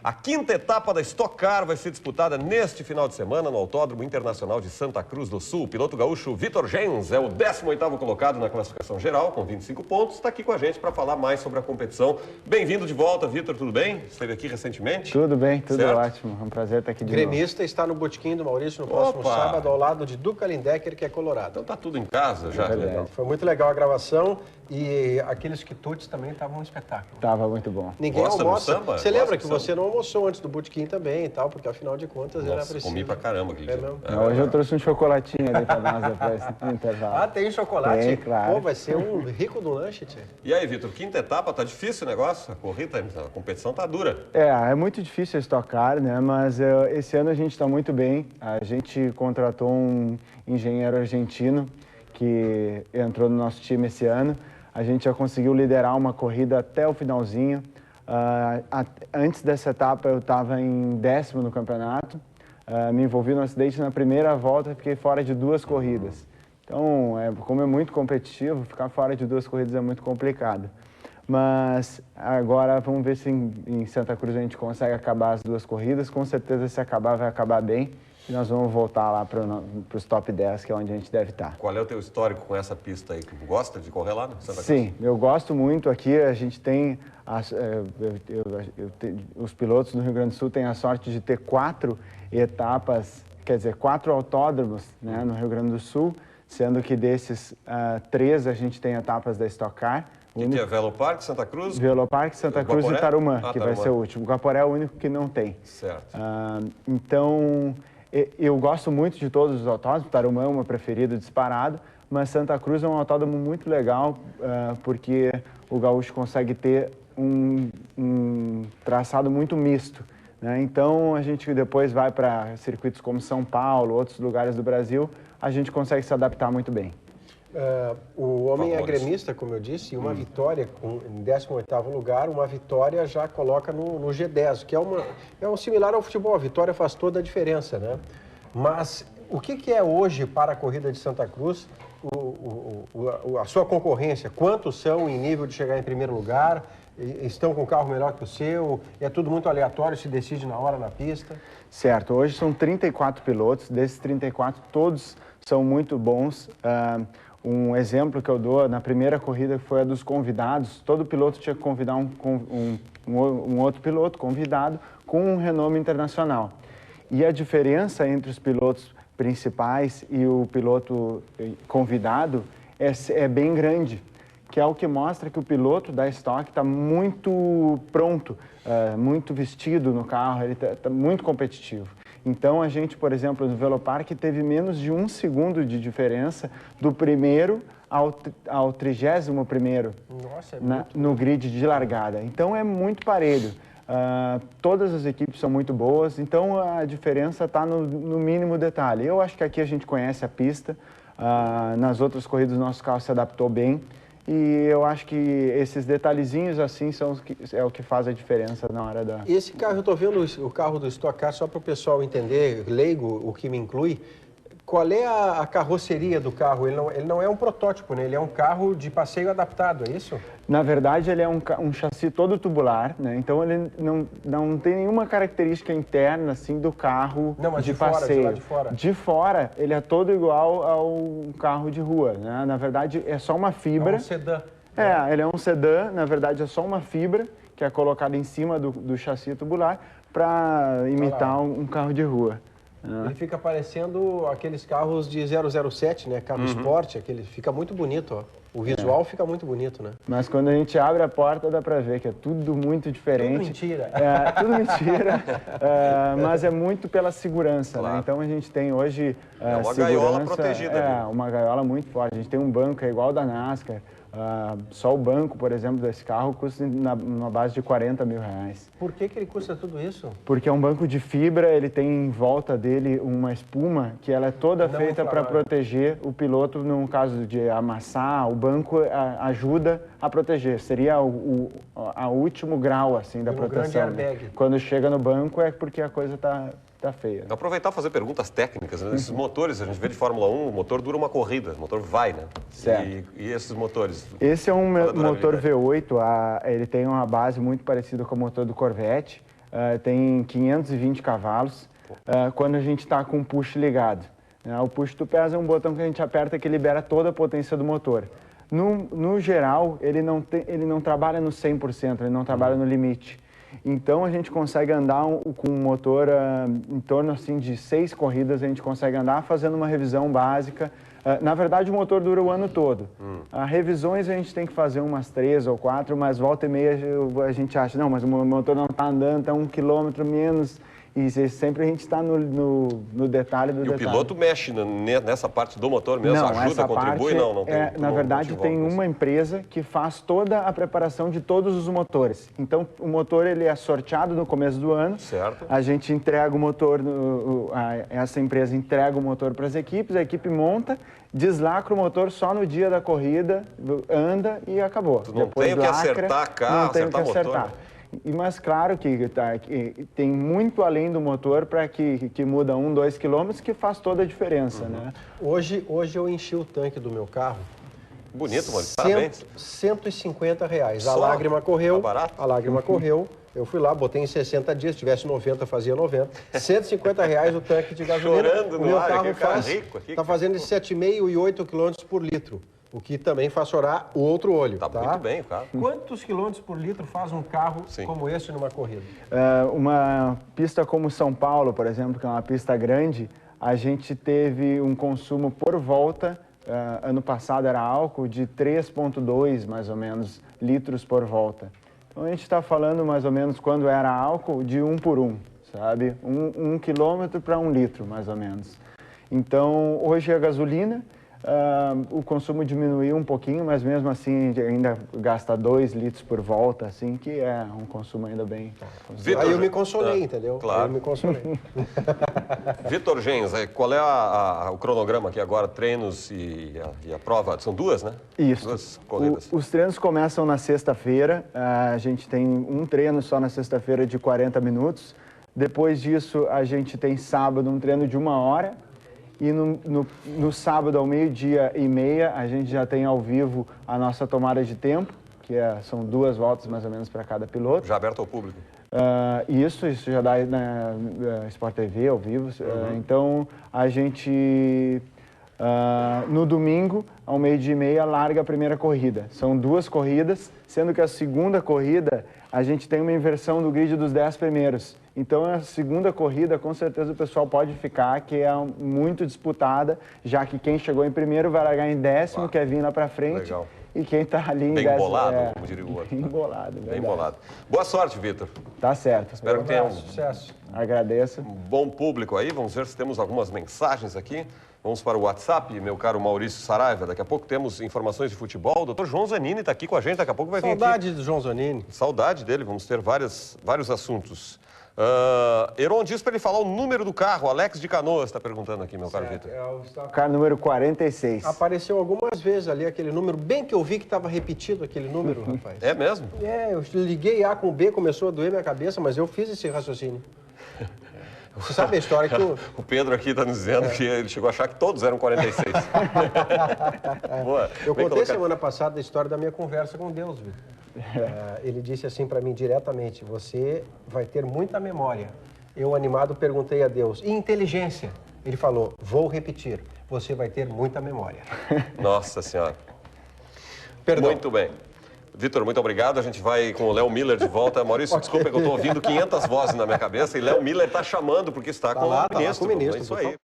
A quinta etapa da Stock Car vai ser disputada neste final de semana no Autódromo Internacional de Santa Cruz do Sul. O piloto gaúcho Vitor Gens é o 18º colocado na classificação geral, com 25 pontos. Está aqui com a gente para falar mais sobre a competição. Bem-vindo de volta, Vitor, tudo bem? Esteve aqui recentemente? Tudo bem, tudo certo? Ótimo. É um prazer estar aqui de novo. Gremista está no Botequim do Maurício no próximo sábado, ao lado de Duca Lindecker, que é colorado. Então tá tudo em casa já. Legal. Foi muito legal a gravação e aqueles quitutes também estavam um espetáculo. Tava muito bom. Ninguém Gosta almoça. do samba? Você lembra Gosta que do samba? você não almoçou antes do Botequim também e tal, porque afinal de contas era Nossa, preciso. comi pra caramba aquele dia. mesmo? Hoje eu trouxe um chocolatinho ali para nós depois no intervalo. Ah, tem chocolate? Tem, claro. Pô, vai ser um rico do lanche, tia. E aí, Vitor, quinta etapa, tá difícil o negócio? A corrida, a competição tá dura. É muito difícil a Stock Car, né? Mas esse ano a gente está muito bem. A gente contratou um engenheiro argentino que entrou no nosso time esse ano. A gente já conseguiu liderar uma corrida até o finalzinho. Antes dessa etapa eu estava em 10º no campeonato. Me envolvi no acidente na primeira volta, fiquei fora de 2 corridas. Então, como é muito competitivo, ficar fora de 2 corridas é muito complicado. Mas agora vamos ver se em Santa Cruz a gente consegue acabar as 2 corridas. Com certeza, se acabar, vai acabar bem. E nós vamos voltar lá para os top 10, que é onde a gente deve estar. Qual é o teu histórico com essa pista aí? Gosta de correr lá no Santa Cruz? Sim, eu gosto muito. Aqui a gente tem... os pilotos do Rio Grande do Sul têm a sorte de ter 4 etapas, quer dizer, 4 autódromos, né, no Rio Grande do Sul, sendo que desses 3 a gente tem etapas da Stock Car. Que é Velopark, Santa Cruz? Velopark, Santa Cruz e Tarumã, que vai ser o último. O Guaporé é o único que não tem. Certo. Então, eu gosto muito de todos os autódromos. Tarumã é o meu preferido disparado, mas Santa Cruz é um autódromo muito legal, porque o gaúcho consegue ter um traçado muito misto, né? Então, a gente depois vai para circuitos como São Paulo, outros lugares do Brasil, a gente consegue se adaptar muito bem. O homem é gremista, como eu disse, e uma vitória em 18º lugar, uma vitória já coloca no G10, que é um similar ao futebol. A vitória faz toda a diferença, né? Mas o que é hoje para a corrida de Santa Cruz a sua concorrência? Quantos são em nível de chegar em primeiro lugar? Estão com um carro melhor que o seu? É tudo muito aleatório, se decide na hora na pista? Certo, hoje são 34 pilotos, desses 34 todos são muito bons. Um exemplo que eu dou, na primeira corrida foi a dos convidados, todo piloto tinha que convidar um outro piloto convidado com um renome internacional. E a diferença entre os pilotos principais e o piloto convidado é bem grande, que é o que mostra que o piloto da Stock está muito pronto, muito vestido no carro, ele está muito competitivo. Então, a gente, por exemplo, no Velopark teve menos de 1 segundo de diferença do primeiro ao 31º. Nossa, no grid de largada. Então, é muito parelho. Todas as equipes são muito boas, então a diferença está no mínimo detalhe. Eu acho que aqui a gente conhece a pista, nas outras corridas o nosso carro se adaptou bem. E eu acho que esses detalhezinhos assim é o que faz a diferença na hora da... Esse carro, eu estou vendo o carro do Stock Car, só para o pessoal entender, leigo, o que me inclui. Qual é a carroceria do carro? Ele não é um protótipo, né? Ele é um carro de passeio adaptado, é isso? Na verdade, ele é um chassi todo tubular, né? Então ele não tem nenhuma característica interna assim do carro de passeio. Fora, de fora. De fora, ele é todo igual ao carro de rua, né? Na verdade, é só uma fibra. É um sedã. Ele é um sedã, na verdade é só uma fibra que é colocada em cima do chassi tubular para imitar um carro de rua. Ele fica parecendo aqueles carros de 007, né? Carro esporte, fica muito bonito, ó. O visual fica muito bonito, né? Mas quando a gente abre a porta dá para ver que é tudo muito diferente. Tudo mentira. Tudo mentira, mas é muito pela segurança, claro, né? Então a gente tem hoje uma segurança, gaiola protegida. Uma gaiola muito forte. A gente tem um banco que é igual da NASCAR. Só o banco, por exemplo, desse carro custa numa base de R$40 mil. Por que ele custa tudo isso? Porque é um banco de fibra, ele tem em volta dele uma espuma que ela é toda feita para proteger o piloto no caso de amassar. O banco ajuda a proteger. Seria o último grau assim da proteção. Quando chega no banco é porque a coisa tá feia. Aproveitar e fazer perguntas técnicas, né? Esses motores, a gente vê de Fórmula 1, o motor dura uma corrida, o motor vai, né? Certo. E esses motores? Esse é um motor V8, ele tem uma base muito parecida com o motor do Corvette. tem 520 cavalos, quando a gente está com o push ligado. O push to pass é um botão que a gente aperta que libera toda a potência do motor. No geral, ele não trabalha no 100%, ele não trabalha no limite. Então, a gente consegue andar com um motor em torno assim, de 6 corridas, a gente consegue andar fazendo uma revisão básica. Na verdade, o motor dura o ano todo. Revisões a gente tem que fazer umas 3 ou 4, mas volta e meia a gente acha, não, mas o motor não está andando, está 1 quilômetro menos. E sempre a gente está no detalhe do detalhe. E o piloto mexe nessa parte do motor mesmo? Não, ajuda, contribui? Não tem. Na verdade, tem uma empresa que faz toda a preparação de todos os motores. Então, o motor ele é sorteado no começo do ano. Certo. A gente entrega o motor, essa empresa entrega o motor para as equipes, a equipe monta, deslacra o motor só no dia da corrida, anda e acabou. Tu não tem que acertar carro, não tem acertar que acertar. motor. Mas claro que tem muito além do motor para que muda 1, 2 quilômetros que faz toda a diferença, né? Hoje eu enchi o tanque do meu carro. Bonito, mano. Parabéns. R$150. Só? A lágrima correu. Tá barato? A lágrima correu. Eu fui lá, botei em 60 dias. Se tivesse 90, fazia 90. R$150 o tanque de gasolina. Chorando o no meu ar, carro que cara rico aqui. está fazendo 7,5 e 8 quilômetros por litro. O que também faz chorar o outro olho. Tá muito bem o carro. Quantos quilômetros por litro faz um carro como esse numa corrida? Uma pista como São Paulo, por exemplo, que é uma pista grande, a gente teve um consumo por volta, ano passado era álcool, de 3,2 mais ou menos litros por volta. Então a gente está falando mais ou menos, quando era álcool, de 1 por 1, sabe? 1 quilômetro para 1 litro, mais ou menos. Então, hoje a gasolina, o consumo diminuiu um pouquinho, mas mesmo assim ainda gasta 2 litros por volta, assim, que é um consumo ainda bem... Vitor, aí eu me consolei, entendeu? Claro. Aí eu me consolei. Vitor Gens, qual é o cronograma aqui agora? Treinos e a prova? São duas, né? Isso. 2 corridas. Os treinos começam na sexta-feira, a gente tem um treino só na sexta-feira de 40 minutos. Depois disso, a gente tem sábado um treino de 1 hora. E no sábado, ao 12h30, a gente já tem ao vivo a nossa tomada de tempo, que são 2 voltas mais ou menos para cada piloto. Já aberto ao público. Isso já dá na Sport TV, ao vivo. Então, a gente, no domingo, ao 12h30, larga a primeira corrida. São 2 corridas, sendo que a segunda corrida, a gente tem uma inversão do grid dos 10 primeiros. Então, a segunda corrida, com certeza o pessoal pode ficar, que é muito disputada, já que quem chegou em primeiro vai largar em 10º, quer vir lá para frente. Legal. E quem está ali em 10º... Bem bolado, como diria o outro. Bem bolado, Bem bolado. Boa sorte, Vitor. Tá certo. Espero que tenha Sucesso. Agradeço. um bom público aí. Vamos ver se temos algumas mensagens aqui. Vamos para o WhatsApp, meu caro Maurício Saraiva. Daqui a pouco temos informações de futebol. O doutor João Zanini está aqui com a gente. Daqui a pouco vai vir aqui. Saudade do João Zanini. Saudade dele. Vamos ter vários assuntos. Heron diz para ele falar o número do carro. Alex de Canoas está perguntando aqui, meu caro Vitor. Carro número 46. Apareceu algumas vezes ali aquele número, bem que eu vi que estava repetido aquele número, rapaz. É mesmo? Eu liguei A com B, começou a doer minha cabeça, mas eu fiz esse raciocínio. Você sabe a história que O Pedro aqui está nos dizendo que ele chegou a achar que todos eram 46. Boa. Eu Bem contei colocado. semana passada a história da minha conversa com Deus, Vitor. Ele disse assim para mim diretamente: você vai ter muita memória. Eu, animado, perguntei a Deus: e inteligência? Ele falou: vou repetir, você vai ter muita memória. Nossa Senhora. Perdão. Muito bem. Vitor, muito obrigado. A gente vai com o Léo Miller de volta. Maurício, desculpa que eu estou ouvindo 500 vozes na minha cabeça e Léo Miller está chamando porque está com o lá com o ministro. ministro, É isso por aí. favor.